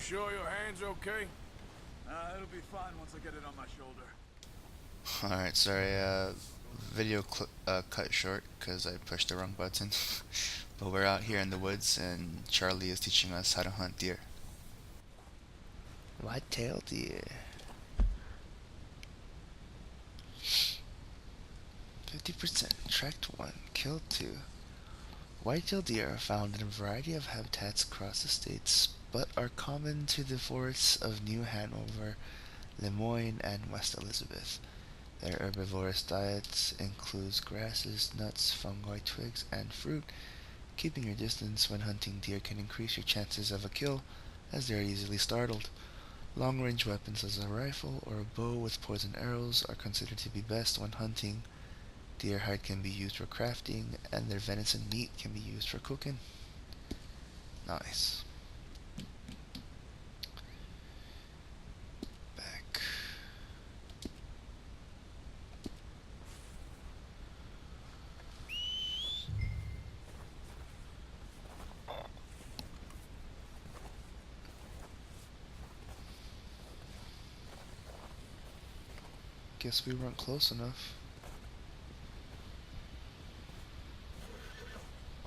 sure your hand's okay? It'll be fine once I get it on my shoulder. Alright, sorry, video cut short because I pushed the wrong button. But we're out here in the woods and Charlie is teaching us how to hunt deer. White-tailed deer. 50%, tracked 1, killed 2. White-tailed deer are found in a variety of habitats across the states, but are common to the forests of New Hanover, Lemoyne, and West Elizabeth. Their herbivorous diet includes grasses, nuts, fungi, twigs, and fruit. Keeping your distance when hunting deer can increase your chances of a kill, as they are easily startled. Long-range weapons as a rifle or a bow with poison arrows are considered to be best when hunting. Deer hide can be used for crafting, and their venison meat can be used for cooking. Nice. Back. Guess we weren't close enough.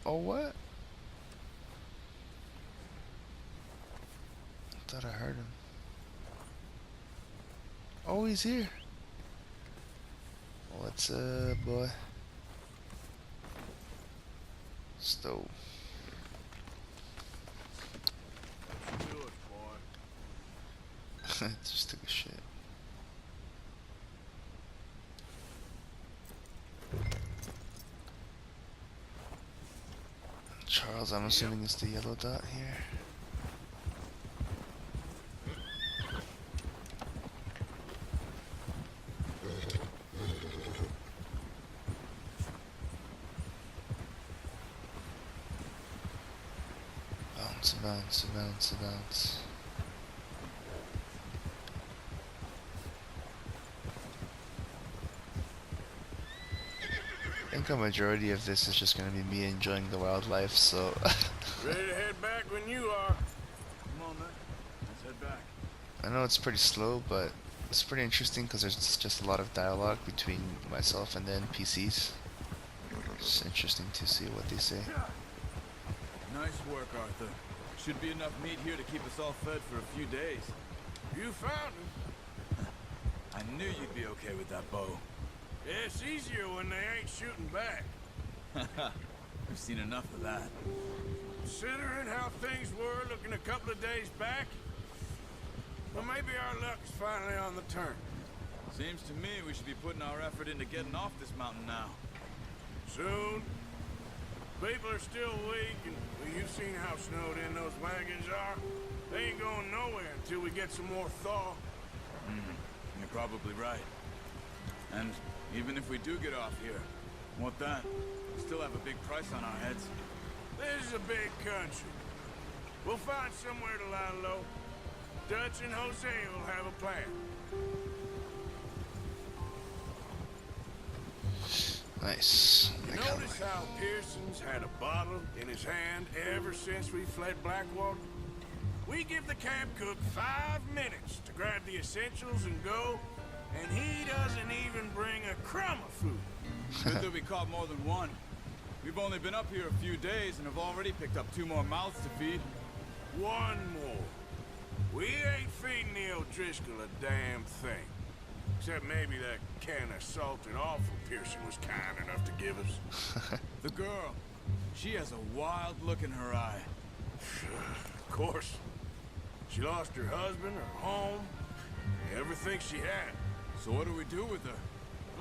Oh, what? I thought I heard him. Oh, he's here. What's up, boy? Stove. Do it, boy. Just took a shit. Charles, I'm assuming it's the yellow dot here. Bounce, bounce, bounce, bounce. I think a majority of this is just gonna be me enjoying the wildlife, so Ready to head back when you are. Come on, then. Let's head back. I know it's pretty slow, but it's pretty interesting because there's just a lot of dialogue between myself and the NPCs. It's interesting to see what they say. Nice work, Arthur. Should be enough meat here to keep us all fed for a few days. You found him. I knew you'd be okay with that bow. Yeah, it's easier when they ain't shooting back. We've seen enough of that. Considering how things were looking a couple of days back, well, maybe our luck's finally on the turn. Seems to me we should be putting our effort into getting off this mountain now. Soon. People are still weak, and well, you've seen how snowed in those wagons are. They ain't going nowhere until we get some more thaw. You're probably right. And even if we do get off here, what then? We still have a big price on our heads. This is a big country. We'll find somewhere to lie low. Dutch and Hosea will have a plan. Nice. You notice how Pearson's had a bottle in his hand ever since we fled Blackwater? We give the camp cook 5 minutes to grab the essentials and go, and he doesn't even bring a crumb of food. Good that we caught more than one. We've only been up here a few days and have already picked up 2 more mouths to feed. One more. We ain't feeding the O'Driscoll a damn thing. Except maybe that can of salted offal Pearson was kind enough to give us. The girl, she has a wild look in her eye. Of course. She lost her husband, her home, everything she had. So what do we do with her?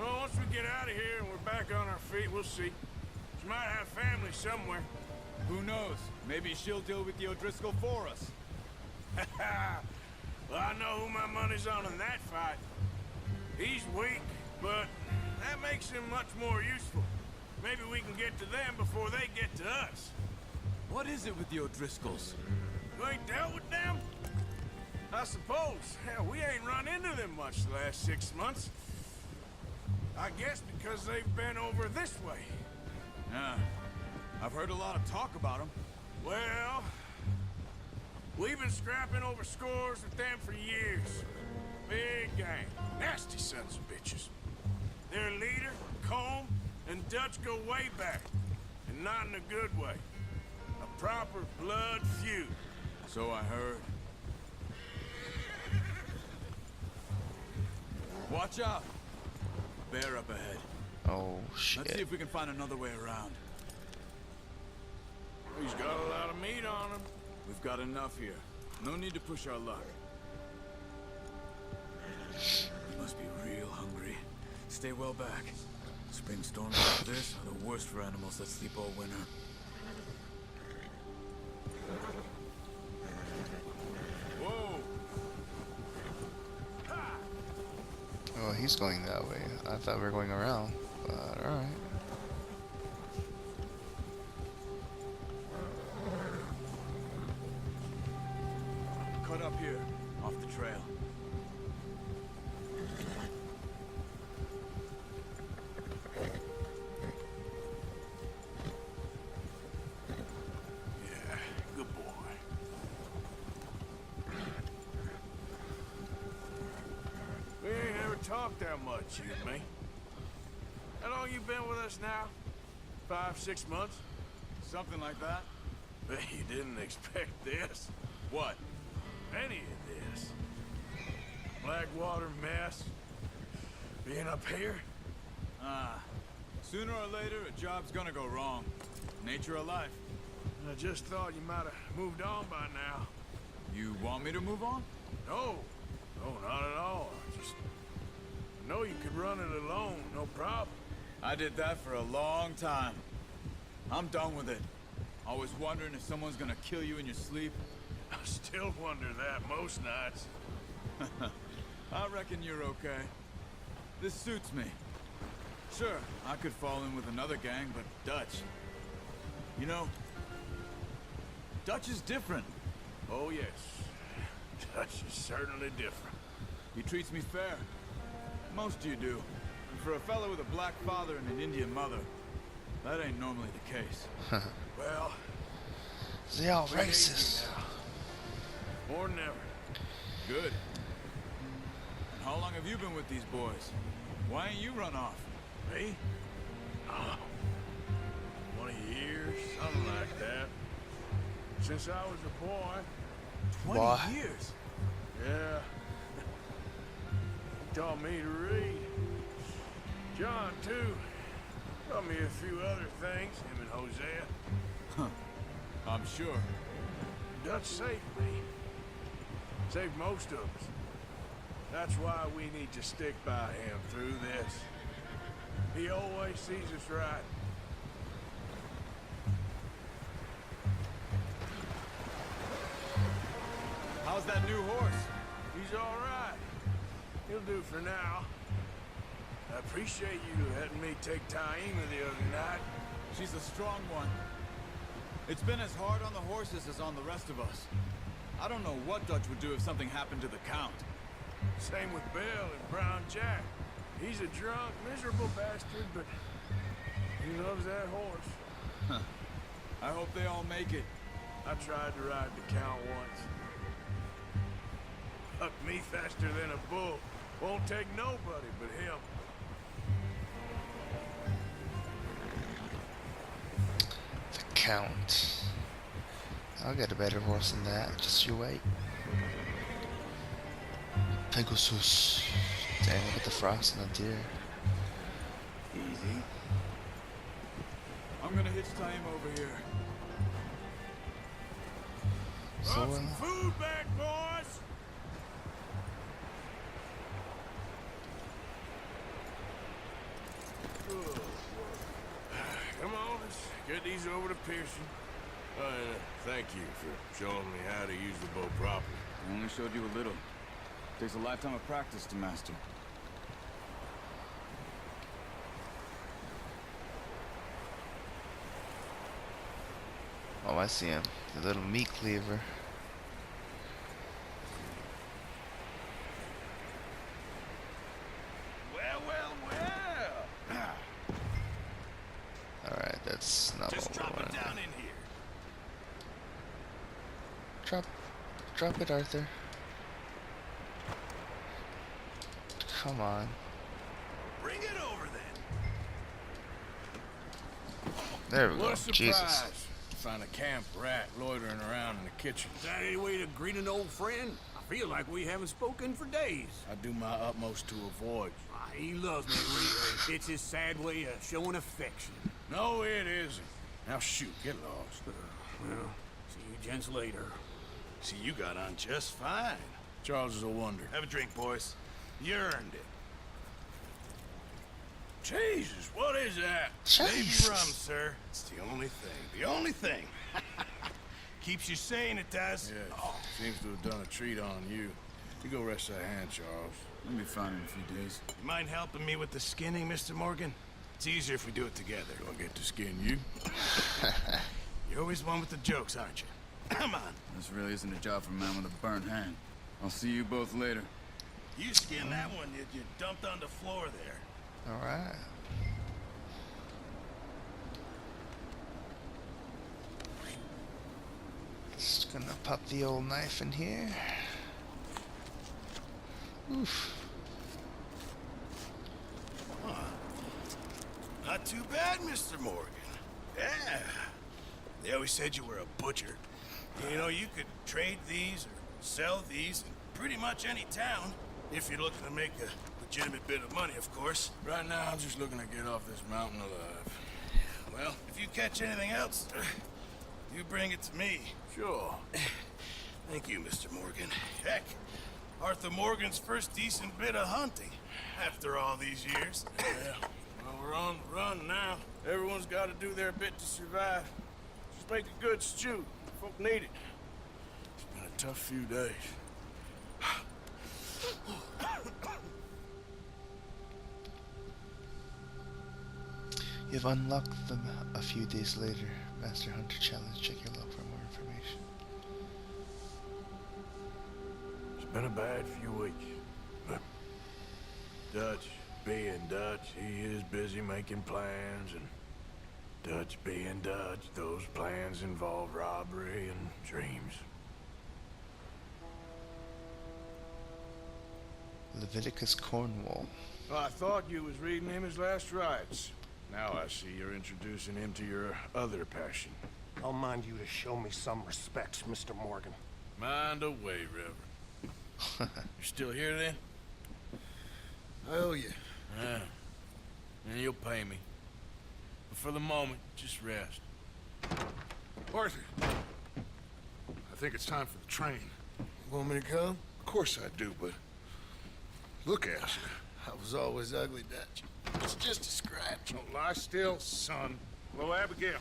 Well, once we get out of here and we're back on our feet, we'll see. She might have family somewhere. Who knows? Maybe she'll deal with the O'Driscoll for us. Well, I know who my money's on in that fight. He's weak, but that makes him much more useful. Maybe we can get to them before they get to us. What is it with the O'Driscolls? You ain't dealt with them? I suppose. Hell, we ain't run into them much the last 6 months. I guess because they've been over this way. Yeah, I've heard a lot of talk about them. Well, We've been scrapping over scores with them for years. Big gang. Nasty sons of bitches. Their leader, Combe, and Dutch go way back. And not in a good way. A proper blood feud. So I heard. Watch out! Bear up ahead. Oh shit. Let's see if we can find another way around. He's got a lot of meat on him. We've got enough here. No need to push our luck. You must be real hungry. Stay well back. Spring storms like this are the worst for animals that sleep all winter. Whoa! Oh, he's going that way. I thought we were going around, but alright. Cut up here, off the trail. Yeah, good boy. We ain't ever talked that much, you and me. How long you been with us now? 5, 6 months? Something like that. Bet you didn't expect this. What? Any of this. Blackwater mess. Being up here? Sooner or later, a job's gonna go wrong. Nature of life. I just thought you might have moved on by now. You want me to move on? No. No, not at all. I know you could run it alone, no problem. I did that for a long time. I'm done with it. Always wondering if someone's gonna kill you in your sleep. I still wonder that most nights. I reckon you're okay. This suits me. Sure, I could fall in with another gang, but Dutch... You know, Dutch is different. Oh, yes. Dutch is certainly different. He treats me fair. Most of you do. And for a fellow with a black father and an Indian mother, that ain't normally the case. Well, They all we hate you racist. now. More than ever. Good. And how long have you been with these boys? Why ain't you run off? Me? Oh, 20 years, something like that. Since I was a boy. 20 Boy. years? Yeah. He taught me to read. John, too. Taught me a few other things, him and Hosea. I'm sure. Dutch saved me. Saved most of us. That's why we need to stick by him through this. He always sees us right. How's that new horse? He's all right. He'll do for now. I appreciate you letting me take Taima the other night. She's a strong one. It's been as hard on the horses as on the rest of us. I don't know what Dutch would do if something happened to the Count. Same with Bill and Brown Jack. He's a drunk, miserable bastard, but he loves that horse. I hope they all make it. I tried to ride the Count once. Hucked me faster than a bull. Won't take nobody but him. The Count. I'll get a better horse than that. Just you wait. Pegasus. Dang, look at the frost on the deer. Easy. I'm gonna hitch Taima over here. So, Brought some food back, boys! Come on, let's get these over to Pearson. Thank you for showing me how to use the bow properly. I only showed you a little. Takes a lifetime of practice to master. oh, I see him. The little meat cleaver. Well, well, well! Alright, that's not Just what we drop it want. down in here. Drop. Drop it, Arthur. Come on. Bring it over then. There we What go. a surprise. Jesus. Find a camp rat loitering around in the kitchen. Is that any way to greet an old friend? I feel like we haven't spoken for days. I do my utmost to avoid. He loves me, really. It's his sad way of showing affection. No, it isn't. Now shoot, get lost. Well, see you gents later. See, you got on just fine. Charles is a wonder. Have a drink, boys. You earned it. Jesus, what is that? Baby Jesus. rum, sir. It's the only thing. The only thing. Keeps you sane, it does. Yeah, seems to have done a treat on you. You go rest that hand, Charles. I'll be fine in a few days. You mind helping me with the skinning, Mr. Morgan? It's easier if we do it together. Do I get to skin you? You're always one with the jokes, aren't you? Come on. This really isn't a job for a man with a burnt hand. I'll see you both later. You skinned that one you dumped on the floor there. Alright. Just gonna pop the old knife in here. Oof. Not too bad, Mr. Morgan. Yeah. They always said you were a butcher. You know, you could trade these or sell these in pretty much any town, if you're looking to make a legitimate bit of money, of course. Right now, I'm just looking to get off this mountain alive. Well, if you catch anything else, you bring it to me. Sure. Thank you, Mr. Morgan. Heck, Arthur Morgan's first decent bit of hunting after all these years. Yeah. Well, we're on the run now. Everyone's got to do their bit to survive. Just make a good stew. Folk need it. It's been a tough few days. You've unlocked them a few days later. Master Hunter challenge. Check your log for more information. It's been a bad few weeks. But Dutch being Dutch, he is busy making plans, and Dutch being Dutch, those plans involve robbery and dreams. Leviticus Cornwall. Well, I thought you was reading him his last rites. Now I see you're introducing him to your other passion. I'll mind you to show me some respect, Mr. Morgan. Mind away, Reverend. You're still here, then? I owe you. Yeah. And you'll pay me. But for the moment, just rest. Arthur, I think it's time for the train. You want me to come? Of course I do, but look at you. I was always ugly, Dutch. It's just a scratch. Don't lie still, son. Hello, Abigail.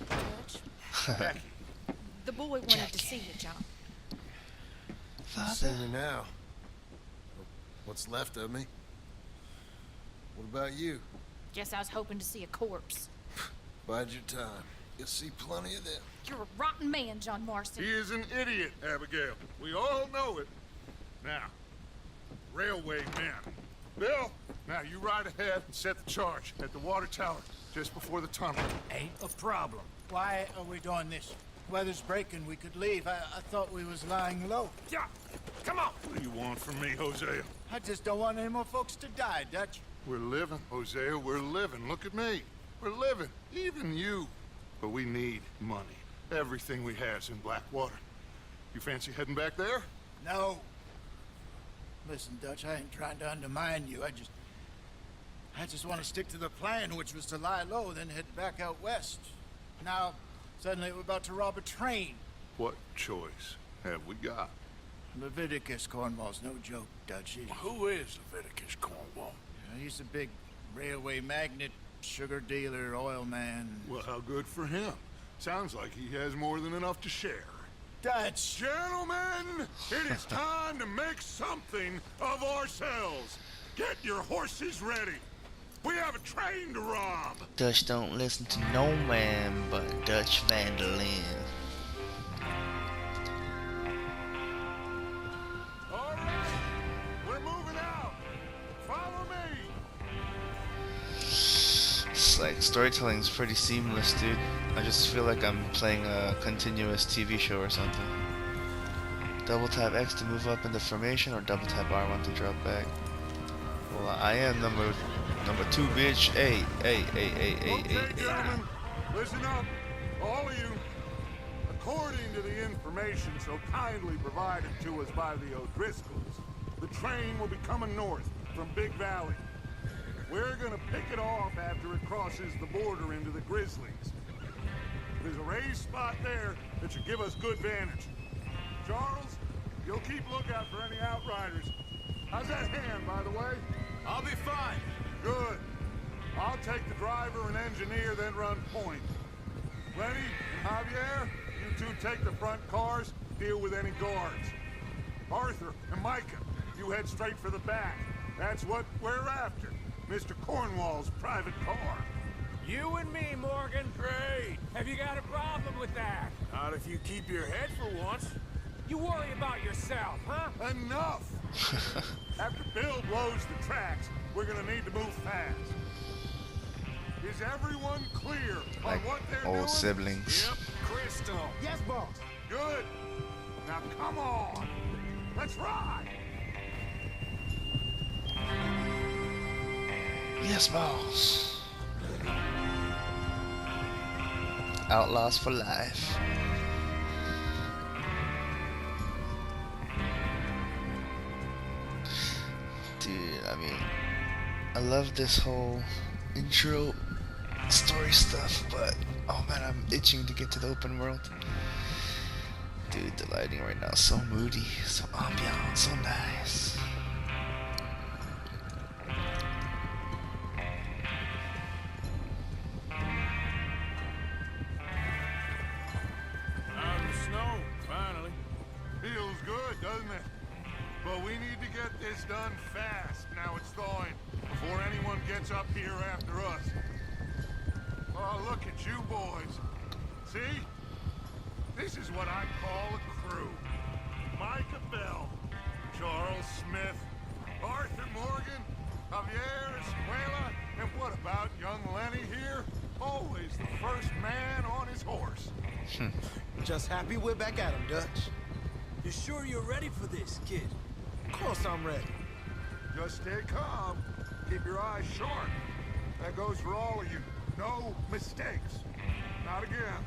Becky. The boy wanted to see you, John. See Father. me now. What's left of me? What about you? Guess I was hoping to see a corpse. Bide your time. You'll see plenty of them. You're a rotten man, John Marston. He is an idiot, Abigail. We all know it. Now, railway men. Bill, now you ride ahead and set the charge at the water tower just before the tunnel. Ain't a problem. Why are we doing this? Weather's breaking, we could leave. I thought we was lying low. Yeah, come on. What do you want from me, Hosea? I just don't want any more folks to die, Dutch. We're living, Hosea, we're living. Look at me. We're living, even you. But we need money. Everything we have's in Blackwater. You fancy heading back there? No. Listen, Dutch, I ain't trying to undermine you. I just want to stick to the plan, which was to lie low, then head back out west. Now, suddenly we're about to rob a train. What choice have we got? Leviticus Cornwall's no joke, Dutch. Who is Leviticus Cornwall? He's a big railway magnate, sugar dealer, oil man. Well, how good for him. Sounds like he has more than enough to share. Dutch! Gentlemen, it is time to make something of ourselves. Get your horses ready. We have a train to rob. Dutch don't listen to no man but Dutch Vandalin. All right, we're moving out. Follow me. It's like storytelling's pretty seamless, dude. I just feel like I'm playing a continuous TV show or something. Double tap X to move up into formation, or double tap R1 to drop back. Well, I am number 2, bitch. Hey. Okay, gentlemen, listen up, all of you. According to the information so kindly provided to us by the O'Driscolls, the train will be coming north from Big Valley. We're gonna pick it off after it crosses the border into the Grizzlies. There's a raised spot there that should give us good vantage. Charles, you'll keep lookout for any outriders. How's that hand, by the way? I'll be fine. Good. I'll take the driver and engineer, then run point. Lenny and Javier, you two take the front cars, deal with any guards. Arthur and Micah, you head straight for the back. That's what we're after. Mr. Cornwall's private car. You and me, Morgan. Great. Have you got a problem with that? Not if you keep your head for once. You worry about yourself, huh? Enough! After Bill blows the tracks, we're gonna need to move fast. Is everyone clear on Like what they're old doing? siblings. Yep, crystal. Yes, boss. Good. Now come on. Let's ride. Yes, boss. Outlaws for life. Dude, I mean, I love this whole intro story stuff, but oh man, I'm itching to get to the open world. Dude, the lighting right now is so moody, so ambient, so nice. Out in the snow, finally. Feels good, doesn't it? But we need to get this done fast. Now it's thawing, before anyone gets up here after us. Oh, look at you boys. See? This is what I call a crew. Micah Bell, Charles Smith, Arthur Morgan, Javier Escuela, and what about young Lenny here? Always the first man on his horse. Just happy we're back at him, Dutch. You sure you're ready for this, kid? Of course I'm ready. Just stay calm. Keep your eyes sharp. That goes for all of you. No mistakes. Not again.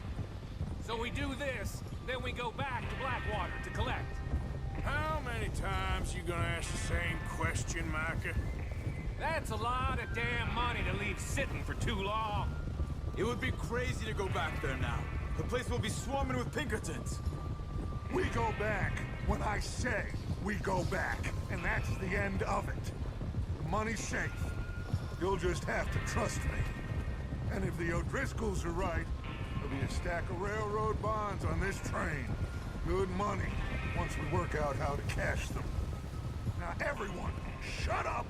So we do this, then we go back to Blackwater to collect. How many times you gonna ask the same question, Micah? That's a lot of damn money to leave sitting for too long. It would be crazy to go back there now. The place will be swarming with Pinkertons. We go back when I say we go back. And that's the end of it. The money's safe. You'll just have to trust me. And if the O'Driscolls are right, there'll be a stack of railroad bonds on this train. Good money, once we work out how to cash them. Now everyone, shut up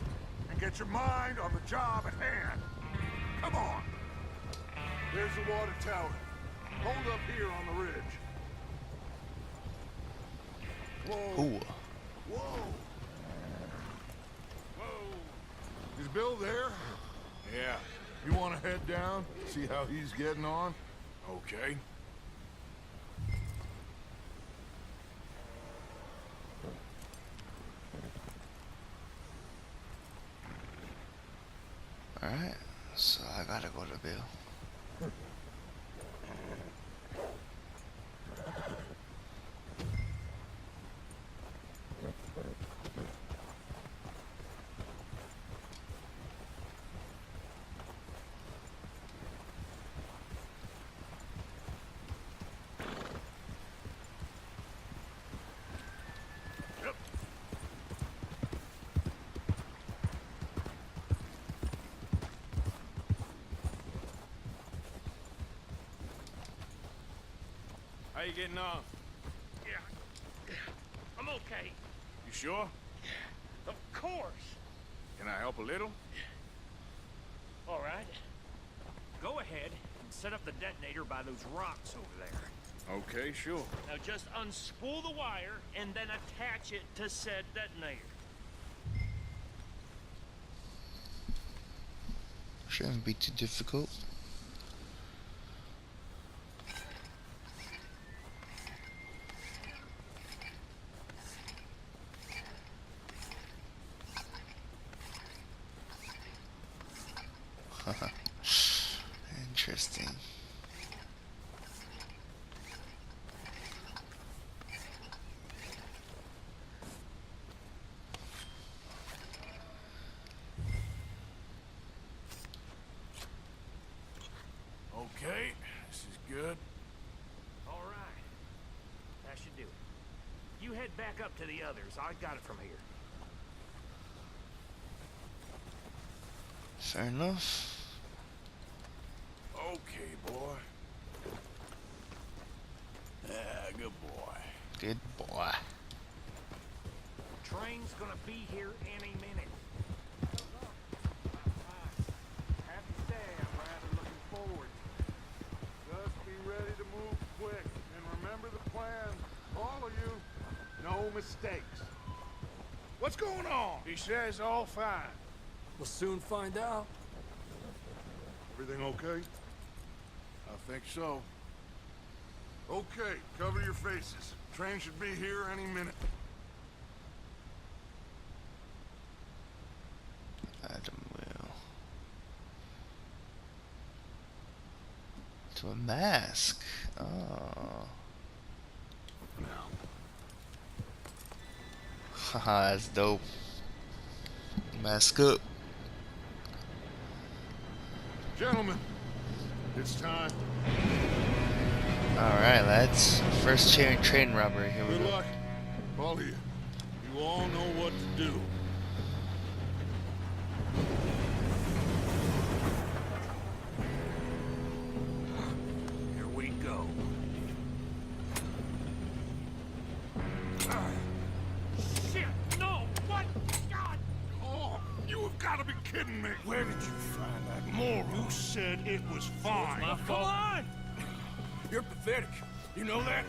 and get your mind on the job at hand. Come on. There's the water tower. Hold up here on the ridge. Whoa. Ooh. Whoa. Whoa. Is Bill there? Yeah. You want to head down, see how he's getting on? Okay. Alright, so I gotta go to Bill. How you getting on? Yeah. I'm okay. You sure? Of course. Can I help a little? All right. Go ahead and set up the detonator by those rocks over there. Okay, sure. Now just unspool the wire and then attach it to said detonator. Shouldn't be too difficult. Interesting. Okay, this is good. All right. That should do it. You head back up to the others. I got it from here. Fair enough. Okay, boy. Yeah, good boy. Good boy. Train's gonna be here any minute. Have to say, I'm rather looking forward. Just be ready to move quick, and remember the plan. All of you, no mistakes. What's going on? He says all fine. We'll soon find out. Everything okay? I think so. Okay, cover your faces. Train should be here any minute. Adam will. To a mask. Oh. Haha, that's dope. Mask up. Gentlemen, it's time. Alright, lads. First train robbery. Here we Good go. luck, all of you. You all know what to do. Here we go. Shit! No! What? God! Oh, you have got to be kidding me. Where did you find that Moral, you said it was fine. Come on! You're pathetic. You know that?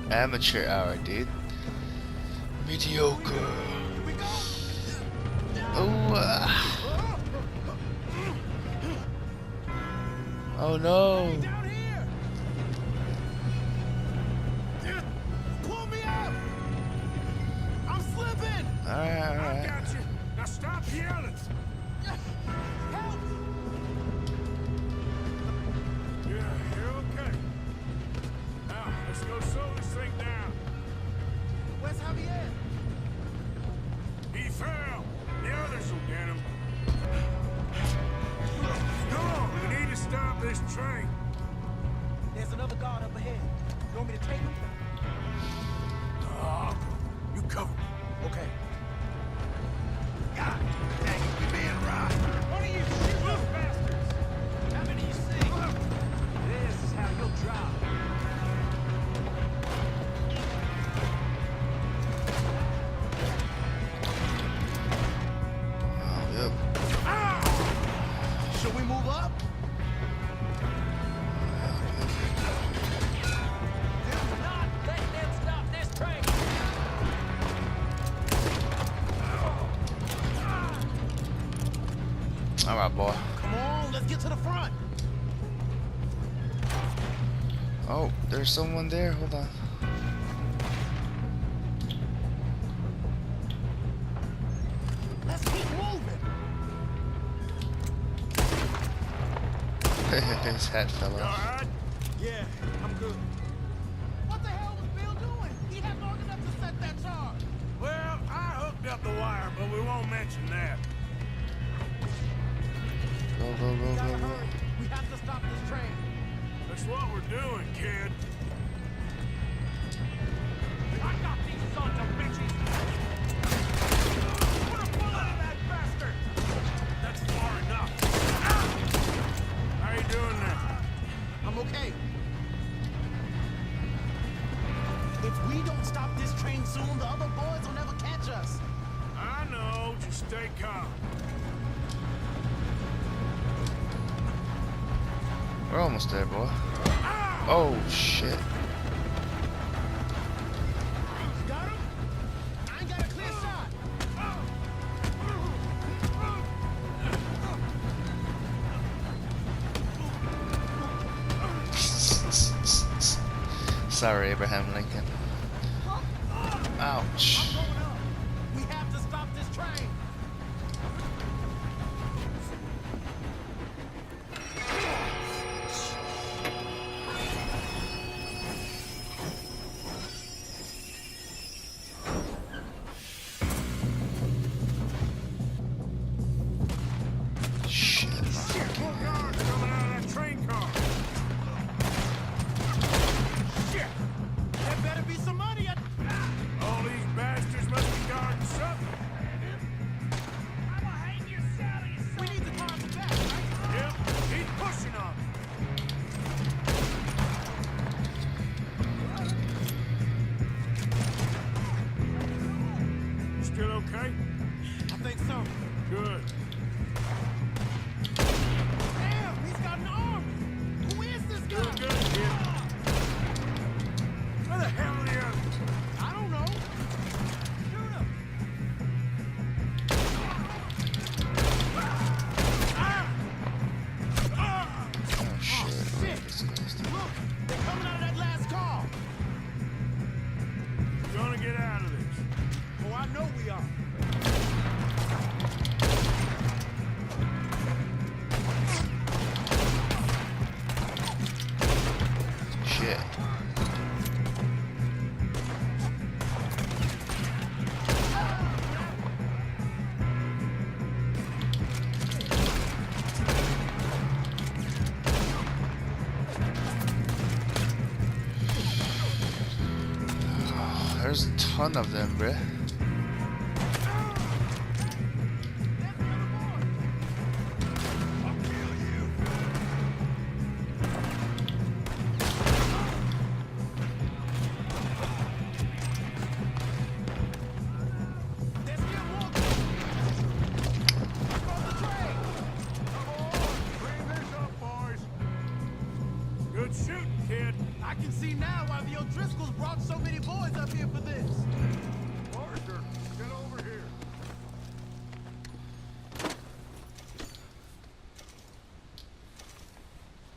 Amateur hour, dude. Mediocre. Oh. Oh no. Down here! Pull me up! I'm slipping! Alright, I alright. got you. Now stop yelling. Help! Yeah, you're okay. Now, let's go slow this thing down. Where's Javier? He fell. The others will get him. Come on, we need to stop this train. There's another guard up ahead. You want me to take him? You cover me. Okay. God dang it, we being robbed. What are you shooting, bastards? How many you see? This is how you'll drop. Oh, yep. Should we move up? Do not let them stop this train. Alright, boy. Come on, let's get to the front. Oh, there's someone there. Hold on. Let's keep moving. His hat fell All off. right? Yeah, I'm good. What the hell was Bill doing? He had long enough to set that charge. Well, I hooked up the wire, but we won't mention that. Go, go, go, go, Gotta go. hurry. We have to stop this train. That's what we're doing, kid. I got these sons of bitches. Put a bullet in that bastard. That's far enough. How you doing now? I'm okay. If we don't stop this train soon, the other boys will never catch us. I know. Just stay calm. We're almost there, boy. Oh, shit. Got him? I ain't got a clear shot. Sorry, Abraham Lincoln. Ouch. I'm going up. We have to stop this train. Shit. More guards coming out of that train car. Shit! There better be some money at... All these bastards must be guarding something. I'ma hang your Sally, you We need to climb the back, right? Yep, keep pushing on. You still okay? I think so. Good. Damn, he's got an army. Who is this Doing guy? good, kid. Where the hell are the others? I don't know. Shoot him. Oh shit. Shit. This guy's doing- Look, they're coming out of that last car. We're gonna get out of this. Oh, I know we are. Shit. There's a ton of them, bruh. There's still more. Across the train. Clean this up, boys. Good shooting, kid. I can see now why the O'Driscolls brought so many boys up here for this. Arthur, get over here.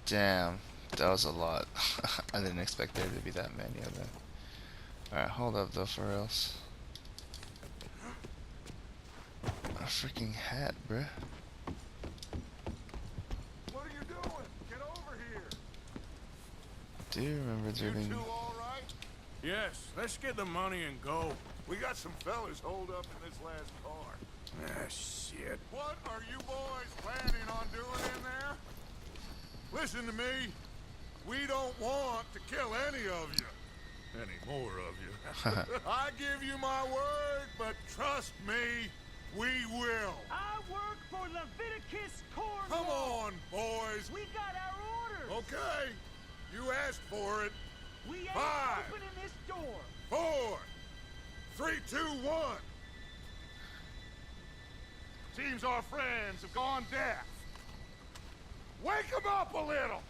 Damn, that was a lot. I didn't expect there to be that many of them. Alright, hold up though, for else. A freaking hat, bruh. What are you doing? Get over here. Do you remember there being... You two all right? Yes, let's get the money and go. We got some fellas holed up in this last car. Ah, shit. What are you boys planning on doing in there? Listen to me. We don't want to kill any of you. Any more of you. I give you my word, but trust me, we will. I work for Leviticus Cornwall. Come on, boys. We got our orders. Okay. You asked for it. We ain't 5, opening this door. 4, 3, 2, 1. Seems our friends have gone deaf. Wake them up a little.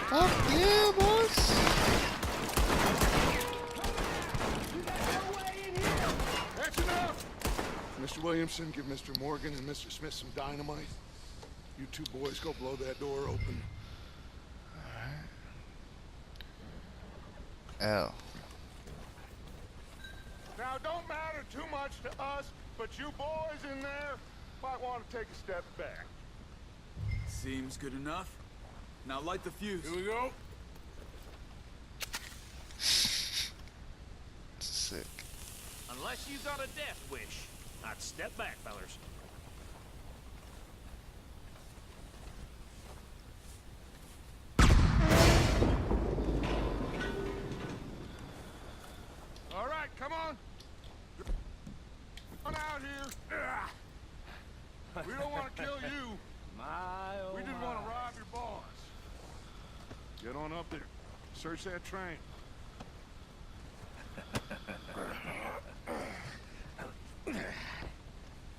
Fuck yeah, boss! That's enough. Mr. Williamson, give Mr. Morgan and Mr. Smith some dynamite. You two boys go blow that door open. L. Now, don't matter too much to us, but you boys in there might want to take a step back. Seems good enough. Now light the fuse. Here we go. Sick. Unless you got a death wish, I'd step back, fellers. All right, come on. Come out here. We don't want to kill you. My, oh We just want to rob your boss. Get on up there. Search that train.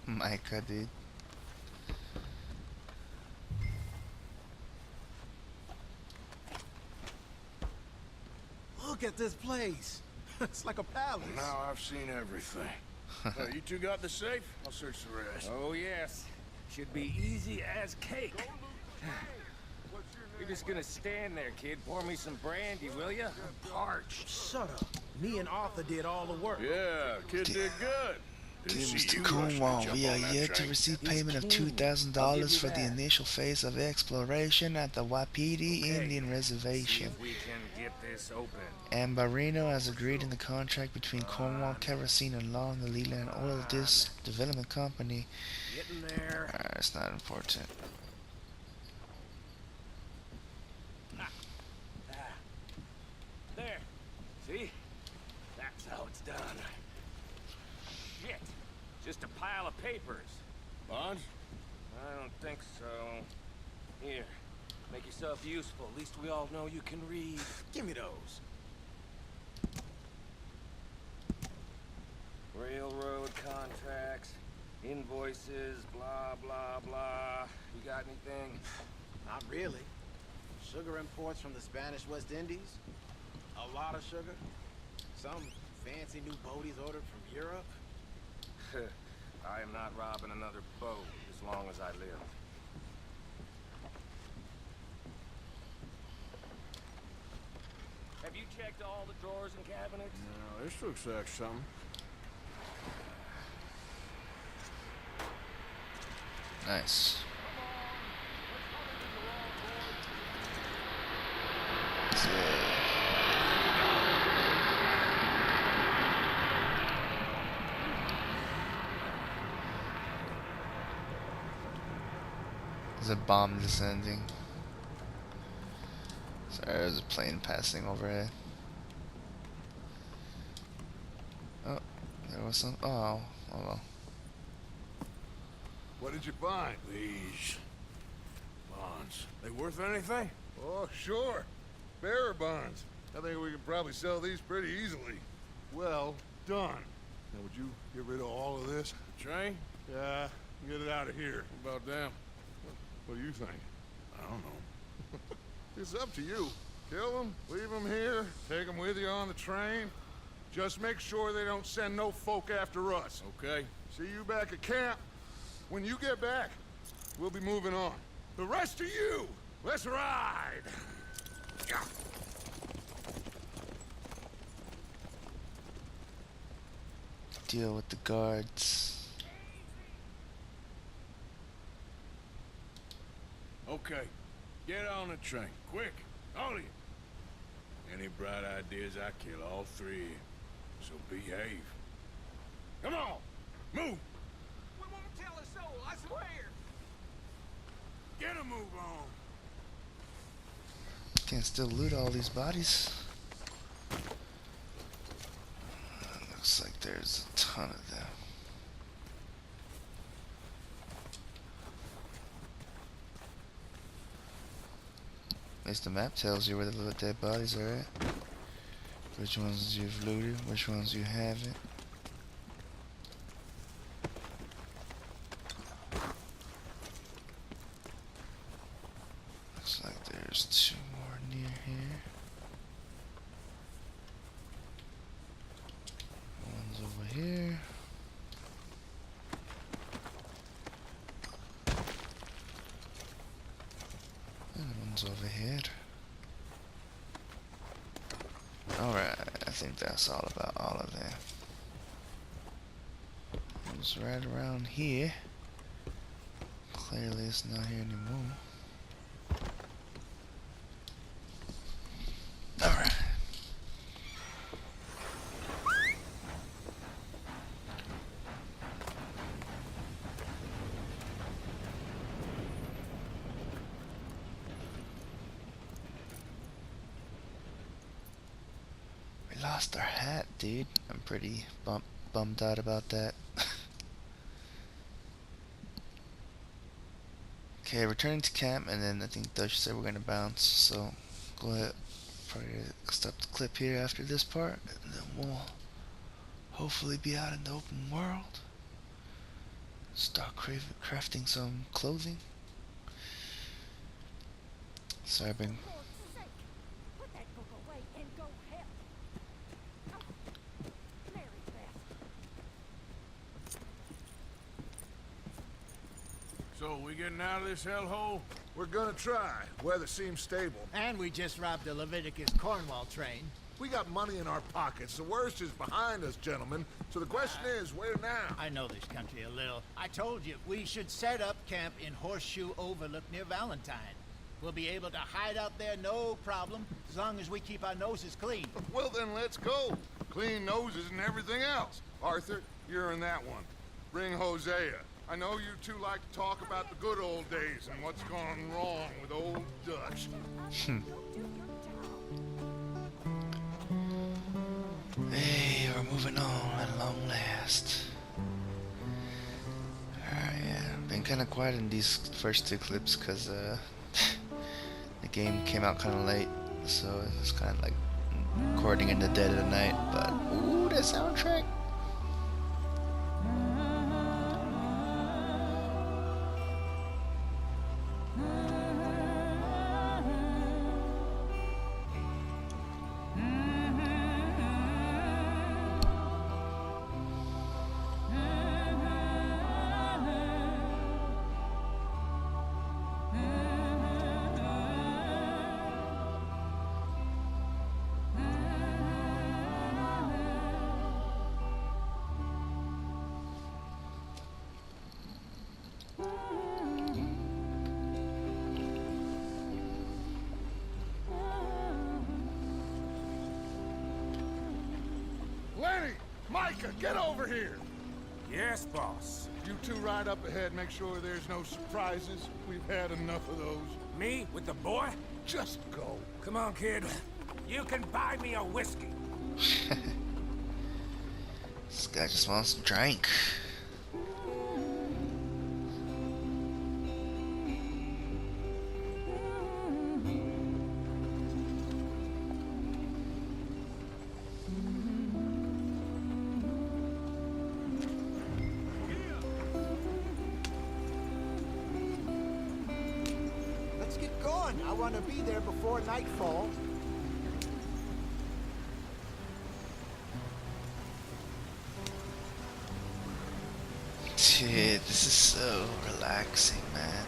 Micah, dude. Look at this place. It's like a palace. Now I've seen everything. You two got the safe? I'll search the rest. Oh, yes. Should be easy as cake. What's your You're just gonna stand there, kid. Pour me some brandy, will ya? I'm parched. Shut up. Me and Arthur did all the work. Yeah, kid did good. Dear Didn't see Mr. you rushing to Cornwall, jump we are on that yet to train. receive He's payment of keen. I'll $2,000 give you for the that. initial phase of exploration at the Wapiti Okay, Indian See Reservation. if we can get this open. Ambarino has agreed in the contract between Cornwall Kerosene and Long, the Leland Oil Development Company. Getting there. It's not important. There. See? That's how it's done. Shit. Just a pile of papers. Bonds? I don't think so. Here. Make yourself useful. At least we all know you can read. Give me those. Railroad contracts, invoices, blah, blah, blah. You got anything? Not really. Sugar imports from the Spanish West Indies. A lot of sugar. Some fancy new boat he's ordered from Europe. I am not robbing another boat as long as I live. Have you checked all the drawers and cabinets? No, this looks like something. Nice. There's a bomb descending. Sorry, there's a plane passing overhead. Oh, there was some. Oh, oh well. What did you find? These bonds. They worth anything? Oh, sure. Bearer bonds. I think we can probably sell these pretty easily. Well done. Now, would you get rid of all of this? Train? Yeah, get it out of here. What about them? What do you think? I don't know. It's up to you. Kill them, leave them here, take them with you on the train. Just make sure they don't send no folk after us. Okay. See you back at camp. When you get back, we'll be moving on. The rest of you, let's ride! Yeah. Deal with the guards. Okay. Get on the train. Quick. All of you. Any bright ideas, I kill all three of you. So behave. Come on! Move! We won't tell a soul, I swear. Get a move on! Can still loot all these bodies. Looks like there's a ton of them. At least the map tells you where the little dead bodies are at. Which ones you've looted, which ones you haven't. Looks like there's two more near here. One's over here. And one's over here. Alright, I think that's all about all of them. It's right around here. Clearly it's not here anymore. Alright. We lost our hat, dude. I'm pretty bummed out about that. Okay, returning to camp, and then I think Dutch said we're gonna bounce, so go ahead. Probably stop the clip here after this part, and then we'll hopefully be out in the open world. Start crafting some clothing. Sorry, I've been. Put that book away and go help. So So, we getting out of this hellhole? We're gonna try. Weather seems stable. And we just robbed the Leviticus Cornwall train. We got money in our pockets. The worst is behind us, gentlemen. So the question is, where now? I know this country a little. I told you, we should set up camp in Horseshoe Overlook near Valentine. We'll be able to hide out there no problem, as long as we keep our noses clean. Well, then let's go. Clean noses and everything else. Arthur, you're in that one. Bring Hosea. I know you two like to talk about the good old days and what's gone wrong with old Dutch. Hey, we're moving on at long last. Alright, yeah. Been kind of quiet in these first two clips because the game came out kind of late, so it's kind of like recording in the dead of the night. But ooh, that soundtrack! Lenny! Micah, get over here! Yes, boss. You two ride up ahead, make sure there's no surprises. We've had enough of those. Me with the boy? Just go. Come on, kid. You can buy me a whiskey. This guy just wants to drink. Let's get going. I want to be there before nightfall. Dude, this is so relaxing, man.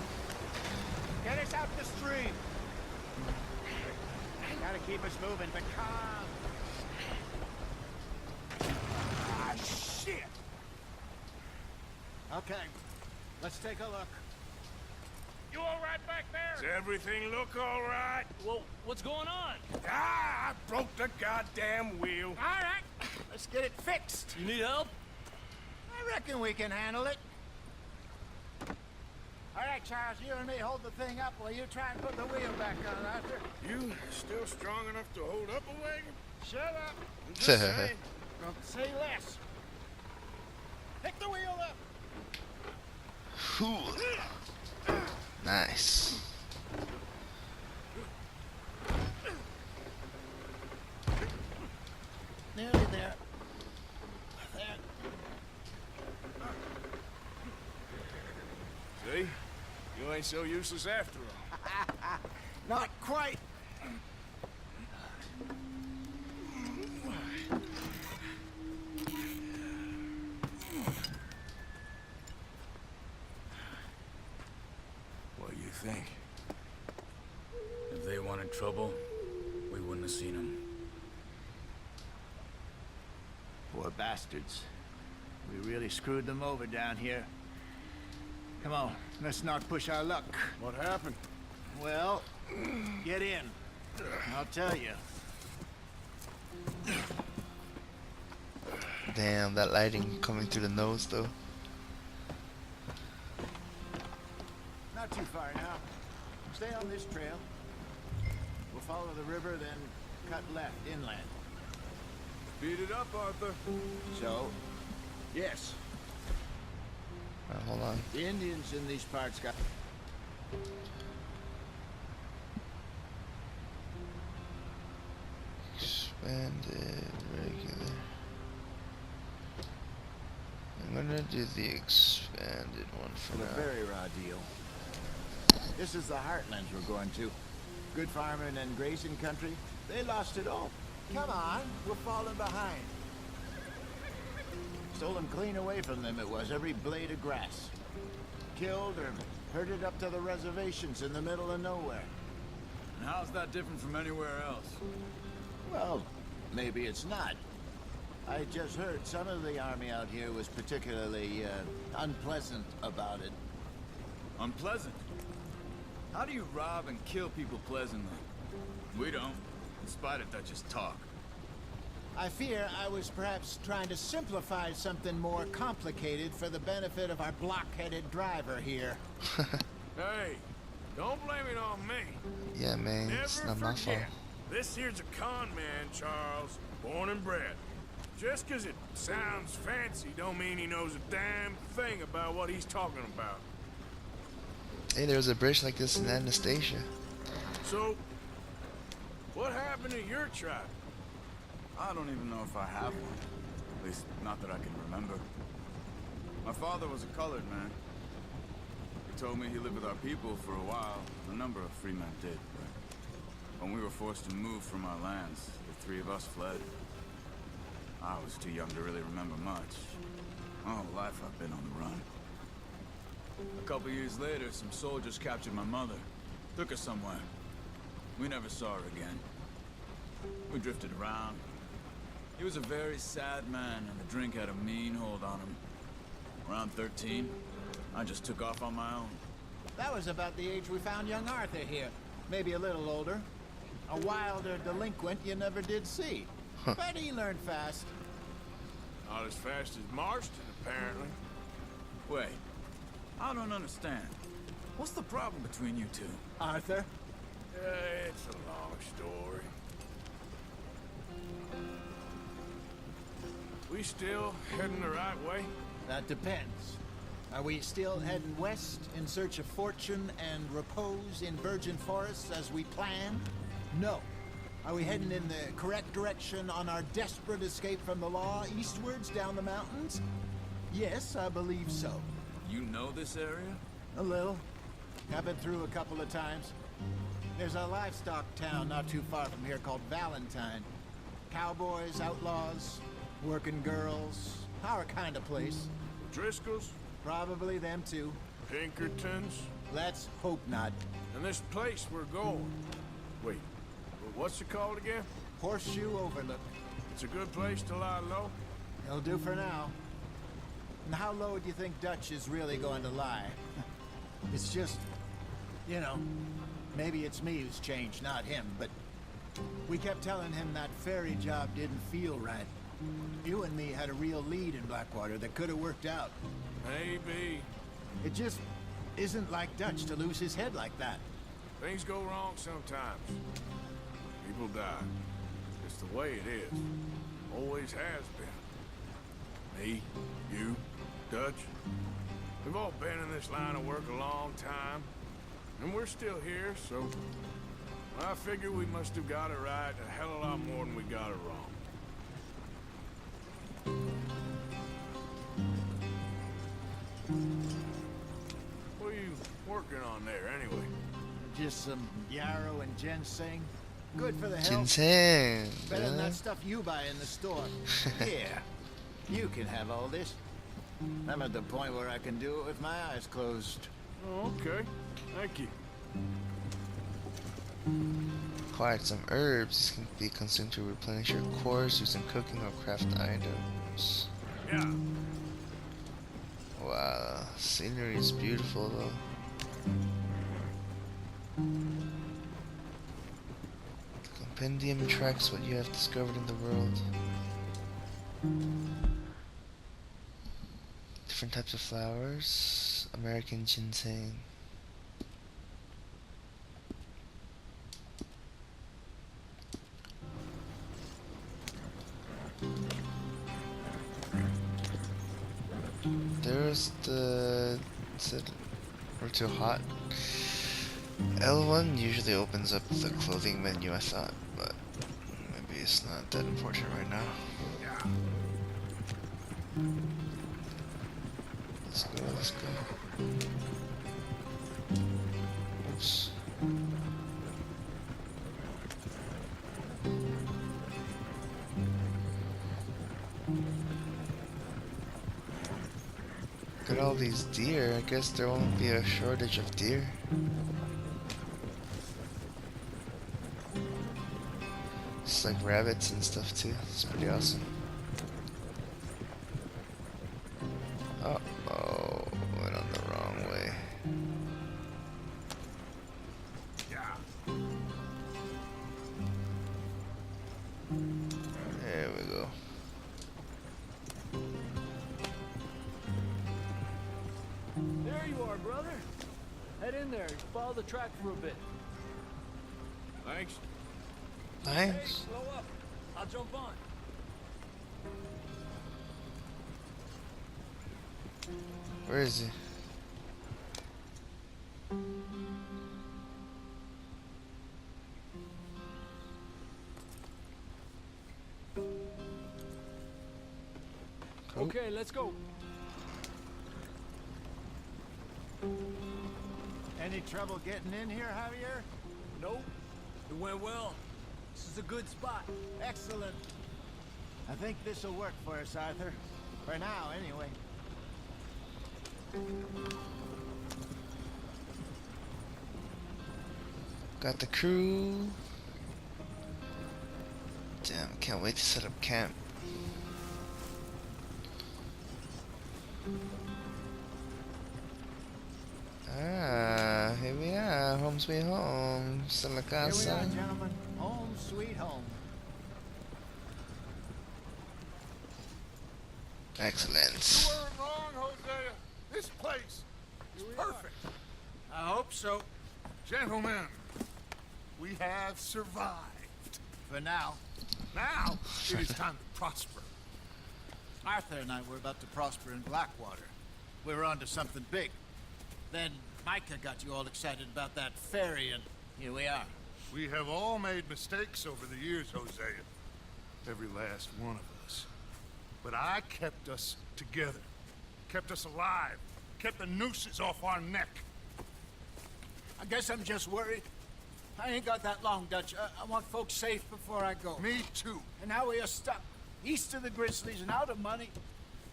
Get us out the stream. Gotta keep us moving, but calm. Ah, shit! Okay, let's take a look. You all right back Does there? everything look all right? Well, what's going on? Ah, I broke the goddamn wheel. All right, let's get it fixed. You need help? I reckon we can handle it. All right, Charles, you and me hold the thing up while you try and put the wheel back on, Arthur. You still strong enough to hold up a wagon? Shut up. I'm just saying. Don't say less. Pick the wheel up. Whew. Nice. Nearly there. There. See? You ain't so useless after all. Not quite. What do you think? If they wanted trouble, we wouldn't have seen them. Poor bastards. We really screwed them over down here. Come on, let's not push our luck. What happened? Well, get in. I'll tell you. Damn, that lighting coming through the nose though. Not too far now. Stay on this trail. We'll follow the river, then cut left inland. Speed it up, Arthur. So? Yes. Hold on. The Indians in these parts got... Expanded, regular. I'm gonna do the expanded one for a now. very raw deal. This is the heartlands we're going to. Good farming and grazing country. They lost it all. Come on, we're falling behind. Stolen clean away from them it was, every blade of grass. Killed or Herded up to the reservations in the middle of nowhere. And how's that different from anywhere else? Well, maybe it's not. I just heard some of the army out here was particularly, unpleasant about it. Unpleasant? How do you rob and kill people pleasantly? We don't, in spite of Dutch's talk. I fear I was perhaps trying to simplify something more complicated for the benefit of our block-headed driver here. Hey, don't blame it on me. Yeah, man, Never it's not my fault. forget, this here's a con man, Charles, born and bred. Just 'cause it sounds fancy don't mean he knows a damn thing about what he's talking about. Hey, there was a bridge like this in Anastasia. So, what happened to your tribe? I don't even know if I have one. At least, not that I can remember. My father was a colored man. He told me he lived with our people for a while. A number of free men did, but when we were forced to move from our lands, the three of us fled. I was too young to really remember much. My whole life I've been on the run. A couple years later, some soldiers captured my mother. Took her somewhere. We never saw her again. We drifted around. He was a very sad man, and the drink had a mean hold on him. Around 13, I just took off on my own. That was about the age we found young Arthur here. Maybe a little older. A wilder delinquent you never did see. But he learned fast. Not as fast as Marston, apparently. Wait, I don't understand. What's the problem between you two? Arthur? It's a long story. We still heading the right way? That depends. Are we still heading west in search of fortune and repose in virgin forests as we planned? No. Are we heading in the correct direction on our desperate escape from the law eastwards down the mountains? Yes, I believe so. You know this area? A little. I've been through a couple of times. There's a livestock town not too far from here called Valentine. Cowboys, outlaws, working girls, our kind of place. Driscoll's? Probably them too. Pinkertons? Let's hope not. And this place we're going. Wait, what's it called again? Horseshoe Overlook. It's a good place to lie low? It'll do for now. And how low do you think Dutch is really going to lie? It's just, you know, maybe it's me who's changed, not him, but we kept telling him that ferry job didn't feel right. You and me had a real lead in Blackwater that could have worked out. Maybe. It just isn't like Dutch to lose his head like that. Things go wrong sometimes. People die. It's the way it is. Always has been. Me, you, Dutch. We've all been in this line of work a long time. And we're still here, so I figure we must have got it right a hell of a lot more than we got it wrong. What are you working on there, anyway? Just some yarrow and ginseng. Good for the health. Ginseng. Better than yeah. that stuff you buy in the store. Here, you can have all this. I'm at the point where I can do it with my eyes closed. Oh, okay. Thank you. Acquired some herbs. These can be consumed to replenish your cores, used in cooking or craft items. Yeah. Wow, scenery is beautiful though. The compendium tracks what you have discovered in the world. Different types of flowers. American ginseng. There's the... Is it... We're too hot. L1 usually opens up the clothing menu, I thought, but maybe it's not that important right now. Let's go, let's go. Oops. Look at all these deer. I guess there won't be a shortage of deer. It's like rabbits and stuff too. It's pretty awesome. Uh-oh, went on the wrong way. There we go. There you are, brother. Head in there. Follow the track for a bit. Thanks. Thanks. Hey, slow up. I'll jump on. Where is he? Cool. Okay, let's go. Any trouble getting in here, Javier? Nope. It went well. This is a good spot. Excellent. I think this'll work for us, Arthur. For now, anyway. Got the crew. Damn, can't wait to set up camp. Ah, here we are. Home sweet home. Still a Here we are, casa. gentlemen. Home sweet home. Excellent. You weren't wrong, Hosea. This place is perfect. I hope so. Gentlemen, we have survived. For now. Now, it is time to prosper. Arthur and I were about to prosper in Blackwater. We were onto something big. Then Micah got you all excited about that ferry, and here we are. We have all made mistakes over the years, Hosea. Every last one of us. But I kept us together. Kept us alive. Kept the nooses off our neck. I guess I'm just worried. I ain't got that long, Dutch. I want folks safe before I go. Me too. And now we are stuck. East of the Grizzlies and out of money.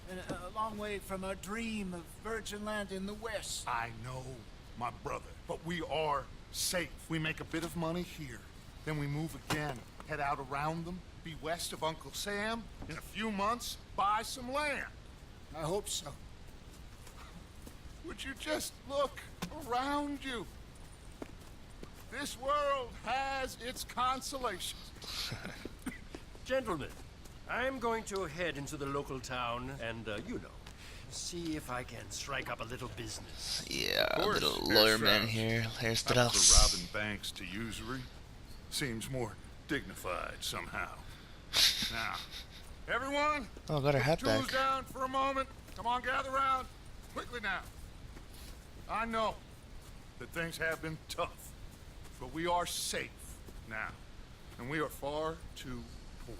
And a long way from our dream of virgin land in the west. I know, my brother. But we are safe. We make a bit of money here. Then we move again. Head out around them. Be west of Uncle Sam. In a few months, buy some land. I hope so. Would you just look around you? This world has its consolations. Gentlemen, I'm going to head into the local town and, you know, see if I can strike up a little business. Yeah, a course, little Herr lawyer man Strauss. here. Herr After Strauss. robbing banks to usury seems more dignified somehow. Now, everyone, Oh, got her hat tools back. down for a moment. Come on, gather round. Quickly now. I know that things have been tough, but we are safe now, and we are far too poor.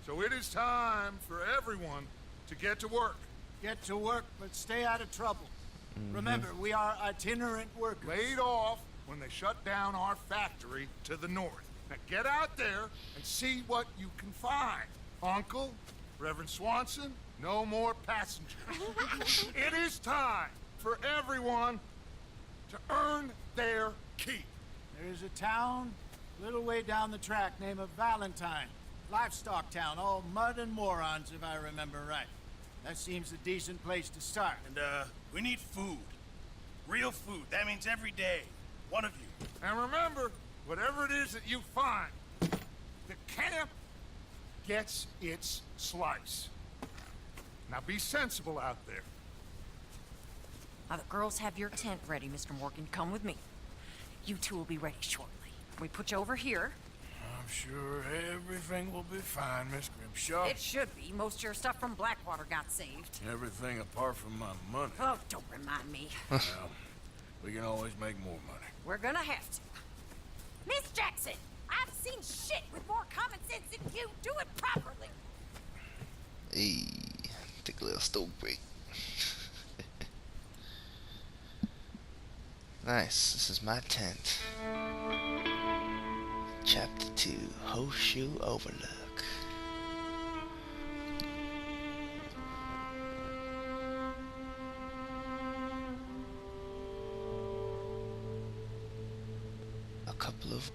So it is time for everyone to get to work. Get to work, but stay out of trouble. Remember, we are itinerant workers. Laid off when they shut down our factory to the north. Now get out there and see what you can find. Uncle, Reverend Swanson, no more passengers. It is time for everyone to earn their keep. There is a town a little way down the track named Valentine. Livestock town, all mud and morons, if I remember right. That seems a decent place to start. And, we need food. Real food. That means every day. One of you. And remember, whatever it is that you find, the camp gets its slice. Now be sensible out there. Now the girls have your tent ready, Mr. Morgan. Come with me. You two will be ready shortly. We put you over here. I'm sure everything will be fine, Miss Grimshaw. It should be. Most of your stuff from Blackwater got saved. Everything apart from my money. Oh, don't remind me. Well, we can always make more money. We're gonna have to. Miss Jackson, I've seen shit with more common sense than you. Do it properly. Hey, take a little stove break. Nice, this is my tent. Chapter 2, Horseshoe Overlook. of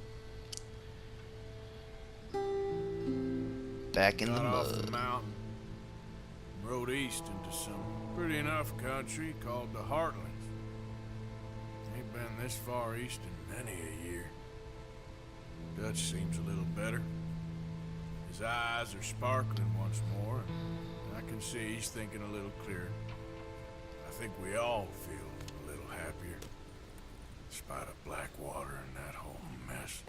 back in the Got off mud. the mountain, rode east into some pretty enough country called the Heartlands. Ain't been this far east in many a year. Dutch seems a little better. His eyes are sparkling once more, and I can see he's thinking a little clearer. I think we all feel a little happier, in spite of Blackwater and that whole mess.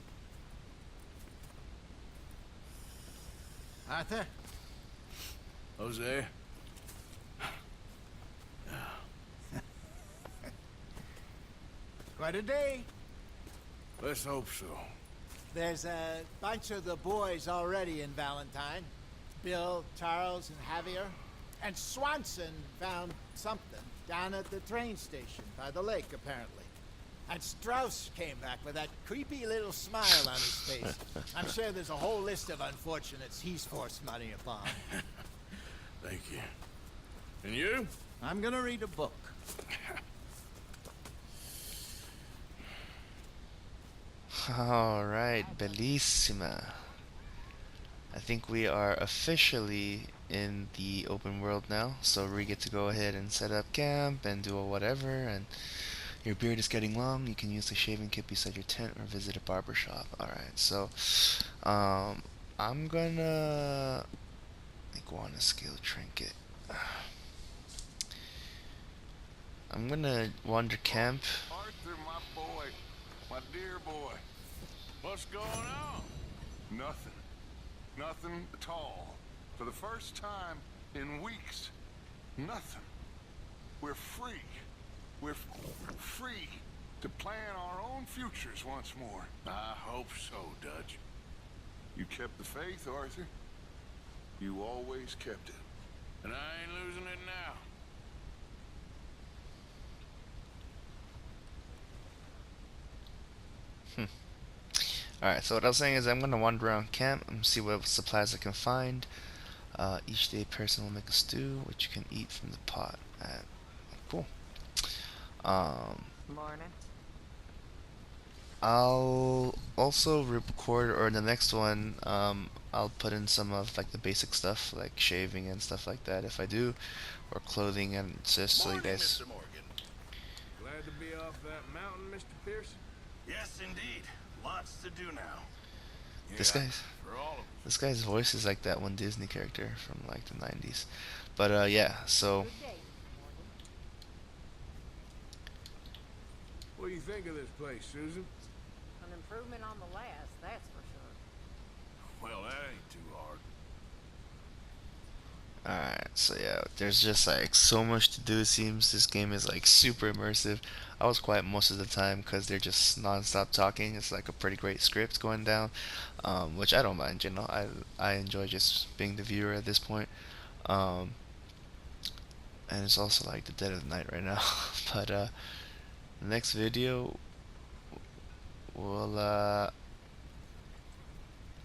Arthur? Hosea? Quite a day. Let's hope so. There's a bunch of the boys already in Valentine. Bill, Charles, and Javier. And Swanson found something down at the train station by the lake, apparently. And Strauss came back with that creepy little smile on his face. I'm sure there's a whole list of unfortunates he's forced money upon. Thank you. And you? I'm gonna read a book. Alright, bellissima. I think we are officially in the open world now, so we get to go ahead and set up camp and do a whatever, and your beard is getting long, you can use the shaving kit beside your tent or visit a barber shop. Alright, so I'm gonna iguana scale trinket. I'm gonna wander camp. Arthur, my boy. My dear boy. What's going on? Nothing. Nothing at all. For the first time in weeks. Nothing. We're free. We're free to plan our own futures once more. I hope so, Dutch. You kept the faith, Arthur. You always kept it. And I ain't losing it now. Alright, so what I was saying is I'm going to wander around camp and see what supplies I can find. Each day a person will make a stew, which you can eat from the pot. Cool. Morning. I'll also record, or in the next one, I'll put in some of like the basic stuff, like shaving and stuff like that if I do, or clothing, and just so you guys... Mr. Morgan. Glad to be off that mountain, Mr. Pearson? Yes, indeed. Lots to do now. This Yeah, guy's... for all of us. This guy's voice is like that one Disney character from like the 90s. But yeah, so Good day, Morgan. What do you think of this place, Susan? An improvement on the last, that's for sure. Well, that ain't too hard. alright, so yeah, there's just like so much to do. It seems this game is like super immersive. I was quiet most of the time because they're just non-stop talking. It's like a pretty great script going down, which I don't mind, you know. I enjoy just being the viewer at this point. And it's also like the dead of the night right now. But the next video we'll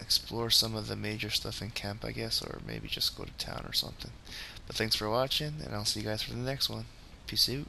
explore some of the major stuff in camp, I guess, or maybe just go to town or something. But thanks for watching, and I'll see you guys for the next one. Peace out.